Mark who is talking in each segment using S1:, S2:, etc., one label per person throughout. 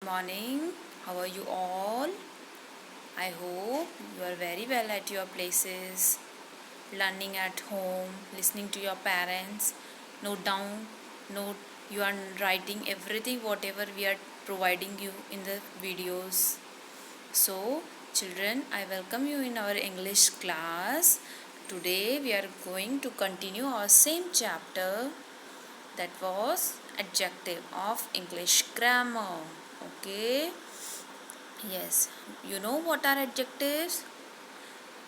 S1: morning. How are you all? I hope you are very well at your places, learning at home, listening to your parents. Note down, note you are writing everything whatever we are providing you in the videos. So, children, I welcome you in our English class. Today we are going to continue our same chapter, that was adjective of English grammar. Okay. Yes, you know what are adjectives?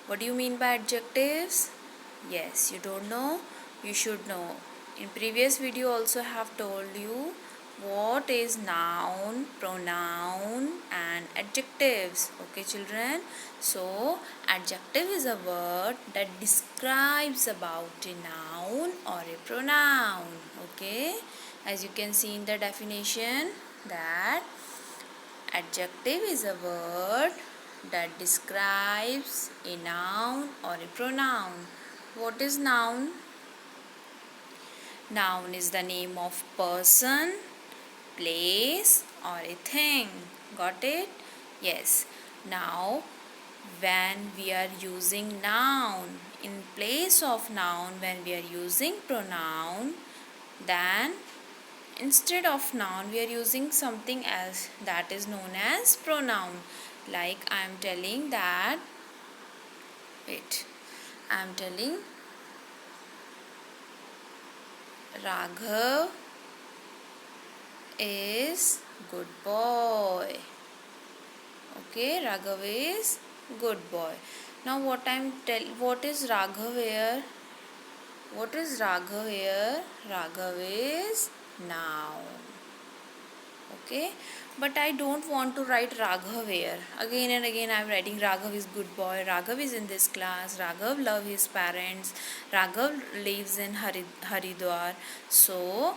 S1: What do you mean by adjectives? Yes, you don't know? You should know. In previous video also have told you what is noun, pronoun and adjectives. Okay children? So, adjective is a word that describes about a noun or a pronoun. Okay? As you can see in the definition that adjective is a word that describes a noun or a pronoun. What is noun? Noun is the name of person, place or a thing. Got it? Yes. Now, when we are using noun, in place of noun, when we are using pronoun, then instead of noun we are using something else that is known as pronoun. Like I am telling that, wait, I am telling Raghav is good boy. Okay, Raghav is good boy. Now what is Raghav here? What is Raghav here? Raghav is noun. Okay, but I don't want to write Raghav here. Again and again I am writing Raghav is good boy, Raghav is in this class, Raghav love his parents, Raghav lives in Haridwar. So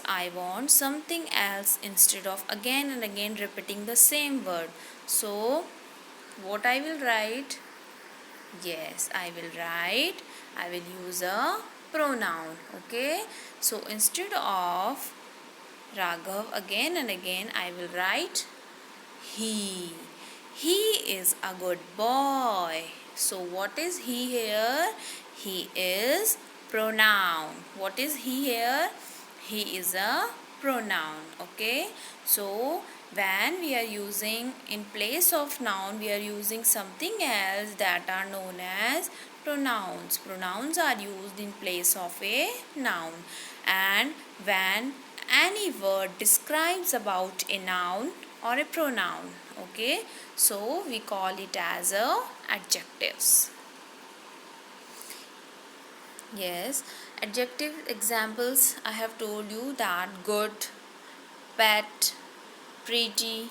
S1: I want something else instead of again and again repeating the same word. So what I will write? Yes, I will use a pronoun. Okay, so instead of Raghav, again and again I will write he. He is a good boy. So what is he here? He is pronoun. What is he here? He is a pronoun. Okay. So when we are using in place of noun, we are using something else that are known as pronouns. Pronouns are used in place of a noun. And when any word describes about a noun or a pronoun, okay, so we call it as a adjectives. Yes, adjective examples I have told you that good, pet, pretty,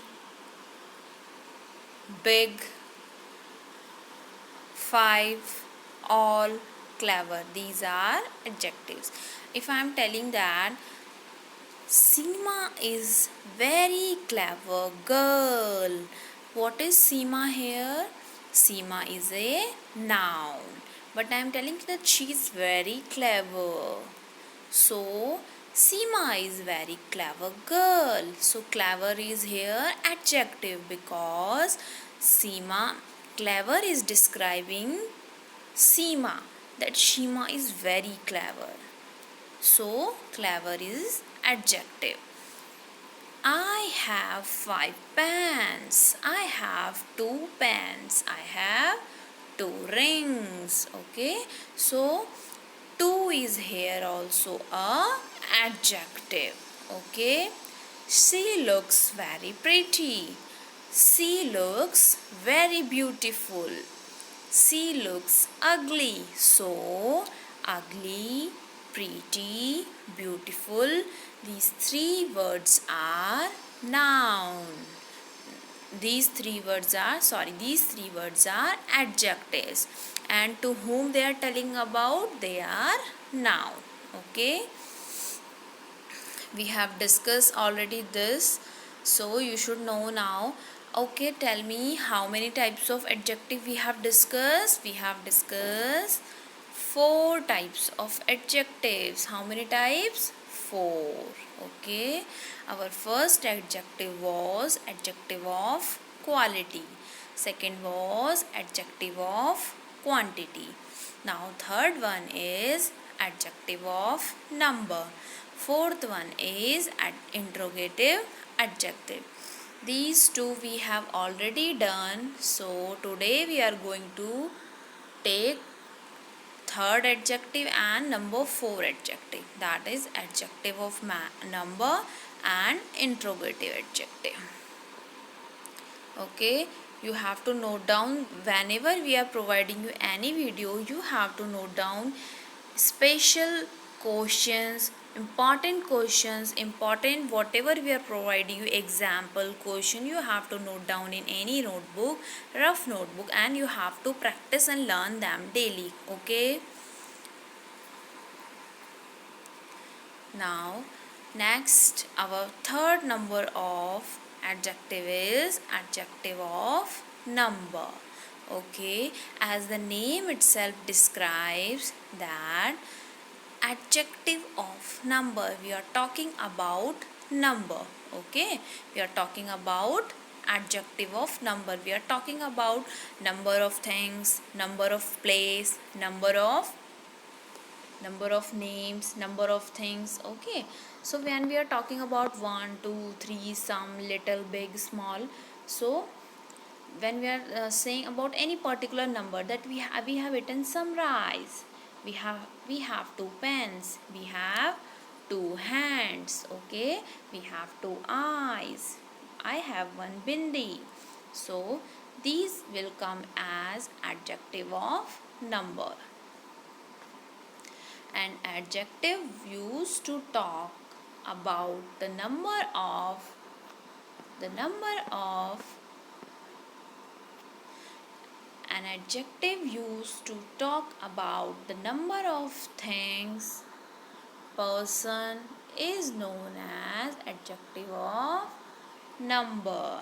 S1: big, five, all, clever. These are adjectives. If I am telling that Seema is very clever girl. What is Seema here? Seema is a noun. But I am telling you that she is very clever. So, Seema is very clever girl. So, clever is here adjective because Seema, clever is describing Seema, that Seema is very clever. So, clever is adjective. I have 5 pens. I have 2 pens. I have 2 rings. Okay. So, 2 is here also a adjective. Okay. She looks very pretty. She looks very beautiful. She looks ugly. So, ugly, pretty, beautiful. These 3 words are noun. These 3 words are adjectives. And to whom they are telling about? They are noun. Okay. We have discussed already this. So, you should know now. Okay, tell me how many types of adjective we have discussed? We have discussed 4 types of adjectives. How many types? 4. Okay, our first adjective was adjective of quality. Second was adjective of quantity. Now third one is adjective of number. Fourth one is interrogative adjective. These two we have already done. So today we are going to take third adjective and number 4 adjective, that is adjective of number and interrogative adjective. Okay, you have to note down whenever we are providing you any video, you have to note down special questions, important whatever we are providing you, example question, you have to note down in any notebook, rough notebook, and you have to practice and learn them daily. Okay, now next our third number of adjective is adjective of number. Okay, as the name itself describes that adjective of number, we are talking about number. Okay, we are talking about adjective of number, we are talking about number of things, number of place, number of names, number of things. Okay, so when we are talking about 1 2 3, some, little, big, small, so when we are saying about any particular number, that we have written summarize, we have two pens, we have two hands. Okay, we have two eyes, I have one bindi. So these will come as adjective of number. An adjective used to talk about the number of an adjective used to talk about the number of things, person, is known as adjective of number.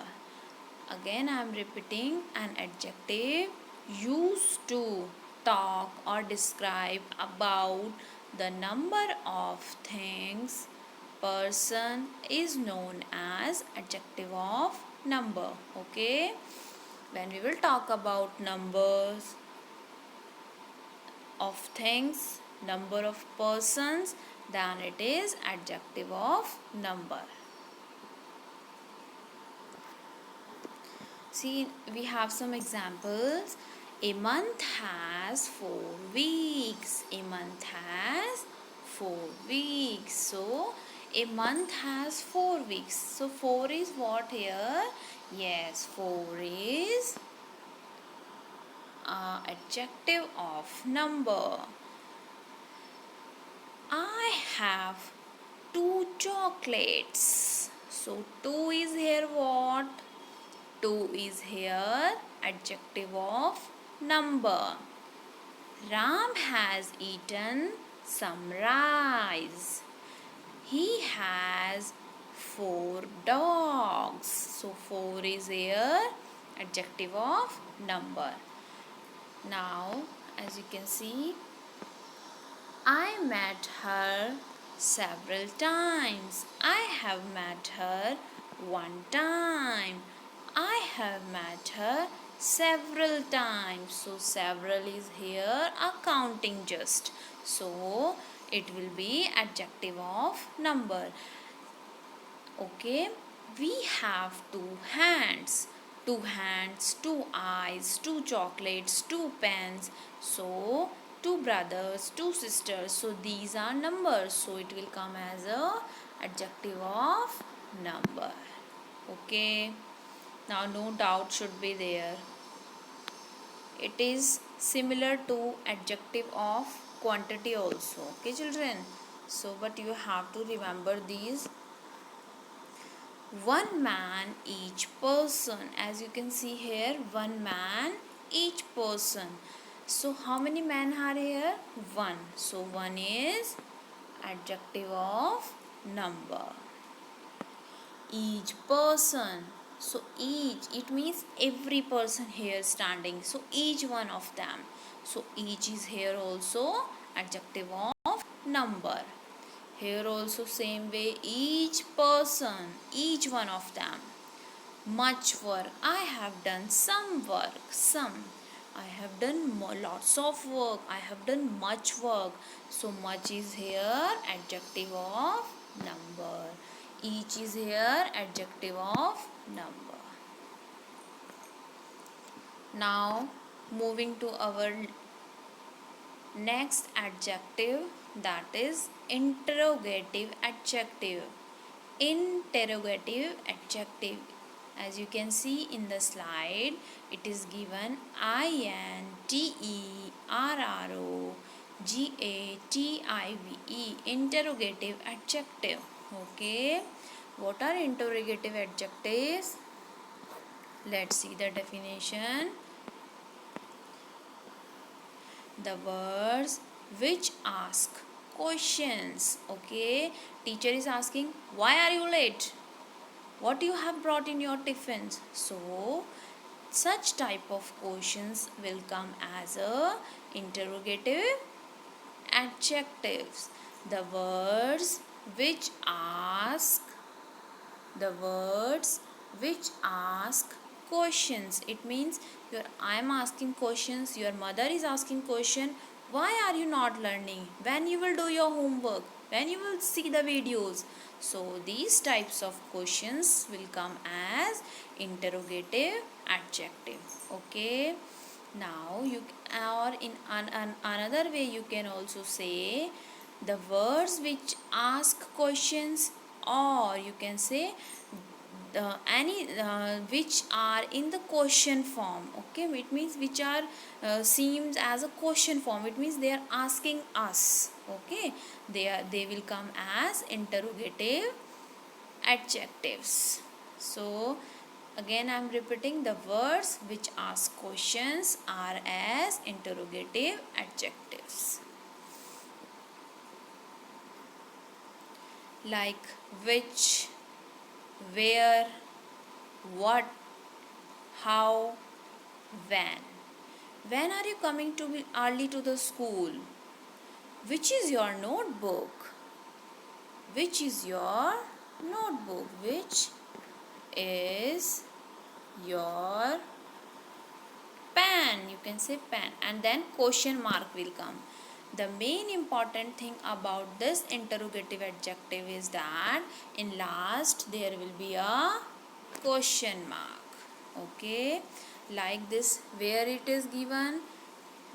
S1: Again I am repeating, an adjective used to talk or describe about the number of things, person, is known as adjective of number. Okay, when we will talk about numbers of things, number of persons, then it is adjective of number. See, we have some examples. A month has 4 weeks. A month has 4 weeks. So, a month has 4 weeks. So, 4 is what here? Yes, 4 is adjective of number. I have 2 chocolates. So, 2 is here what? 2 is here adjective of number. Ram has eaten some rice. He has 4 dogs. So 4 is here adjective of number. Now as you can see, I met her several times. I have met her one time. I have met her several times. So several is here a counting just. So it will be adjective of number. Okay, we have 2 hands. 2 hands, 2 eyes, 2 chocolates, 2 pens. So 2 brothers, 2 sisters. So these are numbers. So it will come as a adjective of number. Okay. Now no doubt should be there. It is similar to adjective of quantity also. Okay children. So but you have to remember these. One man each person. As you can see here, one man each person. So how many men are here? One. So one is adjective of number. Each person. So each, it means every person here standing. So each one of them. So each is here also adjective of number. Here also same way, each person, each one of them. Much work. I have done some work. Some. I have done lots of work. I have done much work. So much is here adjective of number. Each is here adjective of number. Now moving to our next adjective, that is interrogative adjective. Interrogative adjective. As you can see in the slide, it is given interrogative. Interrogative adjective. Okay. What are interrogative adjectives? Let's see the definition. The words which ask questions. Okay, teacher is asking, why are you late? What you have brought in your tiffins? So such type of questions will come as a interrogative adjectives. The words which ask questions. It means I am asking questions, your mother is asking question, why are you not learning? When you will do your homework? When you will see the videos? So these types of questions will come as interrogative adjective. Okay. Now you, or in another way you can also say the words which ask questions, or you can say any which are in the question form. Okay, it means which are seems as a question form. It means they are asking us. Okay, they will come as interrogative adjectives. So again I am repeating, the words which ask questions are as interrogative adjectives. Like which, where, what, how, when. When are you coming to be early to the school? Which is your notebook? Which is your notebook? Which is your pen? You can say pen, and then question mark will come. The main important thing about this interrogative adjective is that in last there will be a question mark. Okay, like this, where it is given,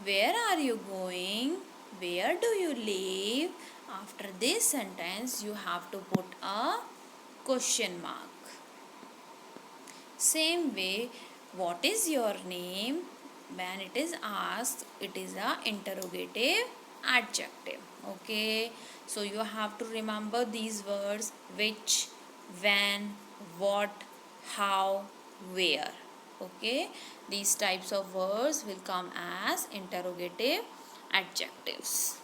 S1: where are you going, where do you live? After this sentence you have to put a question mark. Same way, what is your name? When it is asked, it is a interrogative adjective. Okay, so you have to remember these words: which, when, what, how, where. Okay, these types of words will come as interrogative adjectives.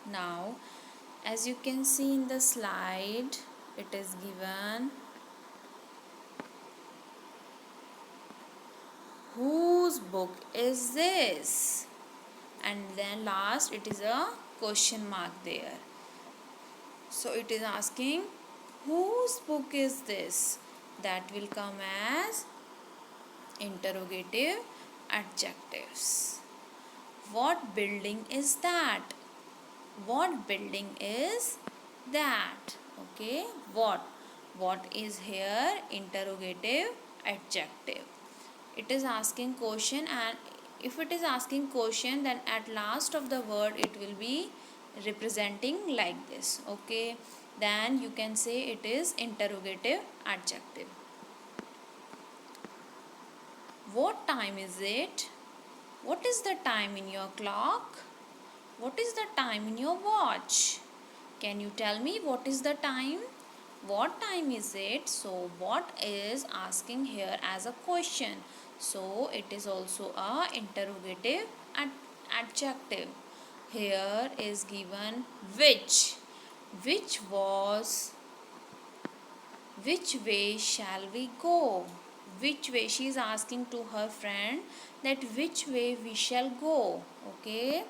S1: Now as you can see in the slide, it is given whose book is this, and then last it is a question mark there. So it is asking whose book is this. That will come as interrogative adjectives. What building is that? What building is that? Okay, what is here interrogative adjective. It is asking question, and if it is asking question, then at last of the word it will be representing like this. Okay, then you can say it is interrogative adjective. What time is it? What is the time in your clock? What is the time in your watch? Can you tell me what is the time? What time is it? So what is asking here as a question. So it is also a interrogative adjective. Here is given which. Which was, which way shall we go? Which way? She is asking to her friend that which way we shall go. Okay,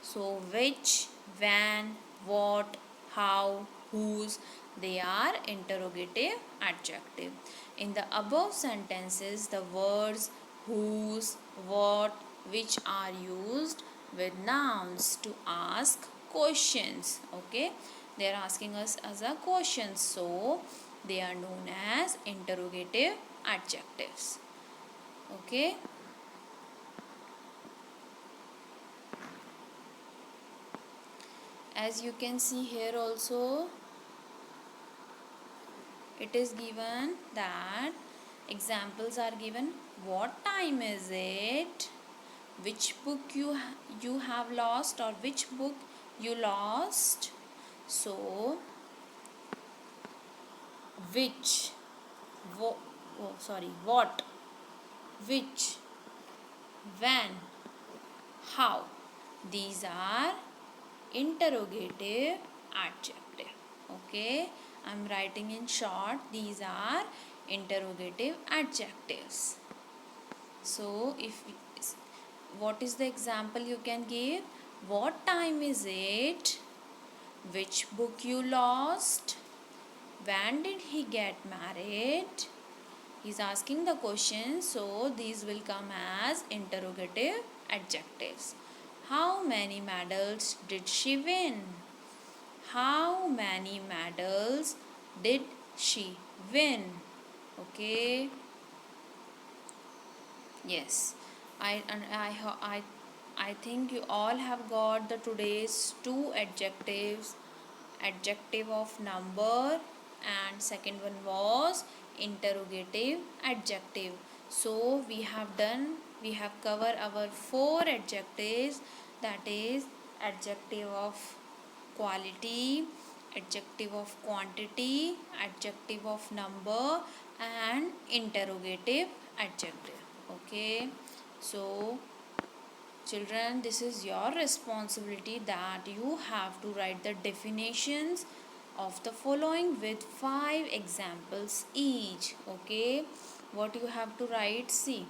S1: so which, when, what, how, whose. They are interrogative adjective. In the above sentences, the words whose, what, which are used with nouns to ask questions. Okay, they are asking us as a question, so they are known as interrogative adjectives. Okay. As you can see here also, it is given that examples are given. What time is it? Which book you have lost, or which book you lost? So which, what, which, when, how. These are interrogative adjective. Okay, I'm writing in short, these are interrogative adjectives. So if what is the example you can give? What time is it? Which book you lost? When did he get married? He's asking the question, so these will come as interrogative adjectives. How many medals did she win? How many medals did she win? Okay. Yes. I think you all have got the today's two adjectives. Adjective of number, and second one was interrogative adjective. So we have covered our four adjectives, that is adjective of quality, adjective of quantity, adjective of number, and interrogative adjective. Okay, so children, this is your responsibility that you have to write the definitions of the following with 5 examples each. Okay, what you have to write? See,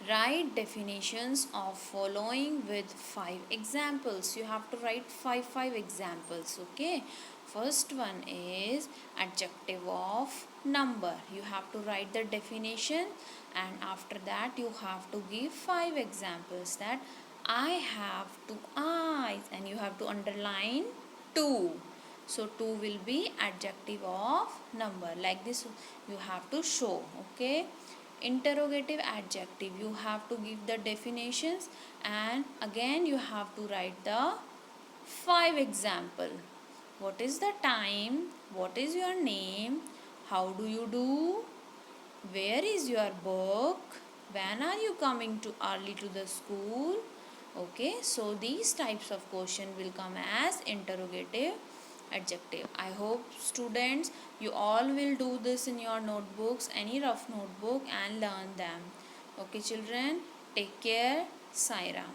S1: write definitions of following with 5 examples. You have to write 5 examples. Okay, first one is adjective of number. You have to write the definition, and after that you have to give 5 examples, that I have 2 eyes, and you have to underline 2. So 2 will be adjective of number. Like this you have to show. Okay, interrogative adjective, you have to give the definitions, and again you have to write the 5 example. What is the time? What is your name? How do you do? Where is your book? When are you coming to early to the school? Okay, so these types of question will come as interrogative adjective. I hope students, you all will do this in your notebooks, any rough notebook, and learn them. Okay children, take care. Sai Ram.